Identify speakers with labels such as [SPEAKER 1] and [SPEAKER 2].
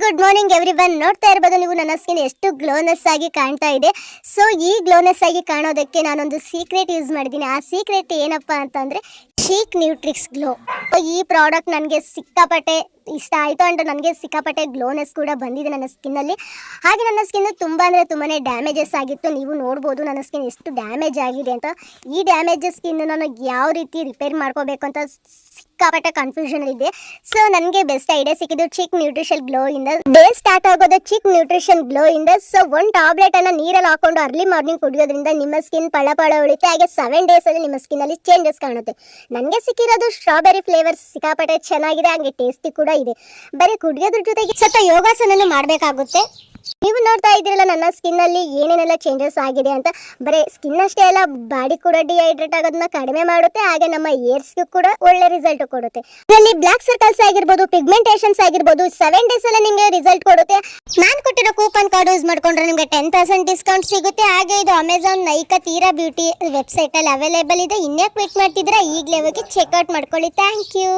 [SPEAKER 1] Good morning everyone. ನೋಡ್ತಾ ಇರಬಹುದು ನೀವು ನನ್ನ ಸ್ಕಿನ್ ಎಷ್ಟು ಗ್ಲೋನೆಸ್ ಆಗಿ ಕಾಣ್ತಾ ಇದೆ. ಸೊ ಈ ಗ್ಲೋನೆಸ್ ಆಗಿ ಕಾಣೋದಕ್ಕೆ ನಾನೊಂದು ಸೀಕ್ರೆಟ್ ಯೂಸ್ ಮಾಡಿದ್ದೀನಿ. ಆ ಸೀಕ್ರೆಟ್ ಏನಪ್ಪಾ ಅಂತಂದ್ರೆ ಶೀಕ್ ನ್ಯೂಟ್ರಿಕ್ಸ್ ಗ್ಲೋ. ಈ ಪ್ರಾಡಕ್ಟ್ ನನಗೆ ಸಿಕ್ಕಾಪಟ್ಟೆ ಇಷ್ಟ ಆಯಿತು ಅಂಡ್ ನನಗೆ ಸಿಕ್ಕಾಪಟ್ಟೆ ಗ್ಲೋನೆಸ್ ಕೂಡ ಬಂದಿದೆ ನನ್ನ ಸ್ಕಿನ್ನಲ್ಲಿ. ಹಾಗೆ ನನ್ನ ಸ್ಕಿನ್ ತುಂಬ ಅಂದರೆ ತುಂಬಾ ಡ್ಯಾಮೇಜಸ್ ಆಗಿತ್ತು. ನೀವು ನೋಡ್ಬೋದು ನನ್ನ ಸ್ಕಿನ್ ಎಷ್ಟು ಡ್ಯಾಮೇಜ್ ಆಗಿದೆ ಅಂತ. ಈ ಡ್ಯಾಮೇಜ್ ಸ್ಕಿನ್ ನಾನು ಯಾವ ರೀತಿ ರಿಪೇರ್ ಮಾಡ್ಕೋಬೇಕು ಅಂತ ಸಿಕ್ಕಾಪಟ್ಟೆ ಕನ್ಫ್ಯೂಷನ್ ಇದೆ. ಸೊ ನನಗೆ ಬೆಸ್ಟ್ ಐಡಿಯಾ ಸಿಕ್ಕಿದ್ದು ಚಿಕ್ ನ್ಯೂಟ್ರಿಷನ್ ಗ್ಲೋ ಇಂದ. ಡೇ ಸ್ಟಾರ್ಟ್ ಆಗೋದು ಚಿಕ್ ನ್ಯೂಟ್ರಿಷನ್ ಗ್ಲೋ ಇಂದ. ಸೊ ಒಂದು ಟ್ಯಾಬ್ಲೆಟ್ ಅನ್ನ ನೀರಲ್ಲಿ ಹಾಕೊಂಡು ಅರ್ಲಿ ಮಾರ್ನಿಂಗ್ ಕುಡಿಯೋದ್ರಿಂದ ನಿಮ್ಮ ಸ್ಕಿನ್ ಪಳ ಉಳಿತೆ. ಹಾಗೆ 7 days ಅಲ್ಲಿ ನಿಮ್ಮ ಸ್ಕಿನ್ ಅಲ್ಲಿ ಚೇಂಜಸ್ ಕಾಣುತ್ತೆ. ನನಗೆ ಸಿಕ್ಕಿರೋದು ಸ್ಟ್ರಾಬೆರಿ ಫ್ಲೇವರ್ ಸಿಕ್ಕಾಪಟ್ಟೆ ಚೆನ್ನಾಗಿದೆ, ಹಾಗೆ ಟೇಸ್ಟಿ ಕೂಡ ಇದೆ. ಬರೀ ಕುಡಿಯೋದ್ರ ಜೊತೆಗೆ ಸ್ವಲ್ಪ ಯೋಗಾಸನ ಮಾಡಬೇಕಾಗುತ್ತೆ. ನೀವು ನೋಡ್ತಾ ಇದ್ದೀರಲ್ಲ ನನ್ನ ಸ್ಕಿನ್ ಅಲ್ಲಿ ಏನೇನೆಲ್ಲ ಚೇಂಜಸ್ ಆಗಿದೆ ಅಂತ. ಬರೀ ಸ್ಕಿನ್ ಅಷ್ಟೇ ಅಲ್ಲ, ಬಾಡಿ ಕೂಡ ಡಿಹೈಡ್ರೇಟ್ ಆಗೋದನ್ನ ಕಡಿಮೆ ಮಾಡುತ್ತೆ. ಹಾಗೆ ನಮ್ಮ ಏರ್ಸ್ಗೂ ಕೂಡ ಒಳ್ಳೆ ರಿಸಲ್ಟ್ ಕೊಡುತ್ತೆ. ಇದರಲ್ಲಿ ಬ್ಲಾಕ್ ಸರ್ಕಲ್ಸ್ ಆಗಿರ್ಬೋದು, ಪಿಗ್ಮೆಂಟೇಷನ್ಸ್ ಆಗಿರ್ಬೋದು, 7 days ಅಲ್ಲಿ ನಿಮಗೆ ರಿಸಲ್ಟ್ ಕೊಡುತ್ತೆ. ನಾನು ಕೊಟ್ಟಿರೋ ಕೂಪನ್ ಕೋಡ್ ಯೂಸ್ ಮಾಡ್ಕೊಂಡ್ರೆ ನಿಮಗೆ 10% ಡಿಸ್ಕೌಂಟ್ ಸಿಗುತ್ತೆ. ಹಾಗೆ ಇದು ಅಮೆಝಾನ್ ನೈಕಾ ತೀರಾ ಬ್ಯೂಟಿ ವೆಬ್ಸೈಟ್ ಅಲ್ಲಿ ಅವೈಲೇಬಲ್ ಇದೆ. ಇನ್ಯಾಕೆ ವೇಟ್ ಮಾಡ್ತಿದ್ರೆ ಈಗಲೇ ಹೋಗಿ ಚೆಕ್ಔಟ್ ಮಾಡ್ಕೊಳ್ಳಿ. Thank you.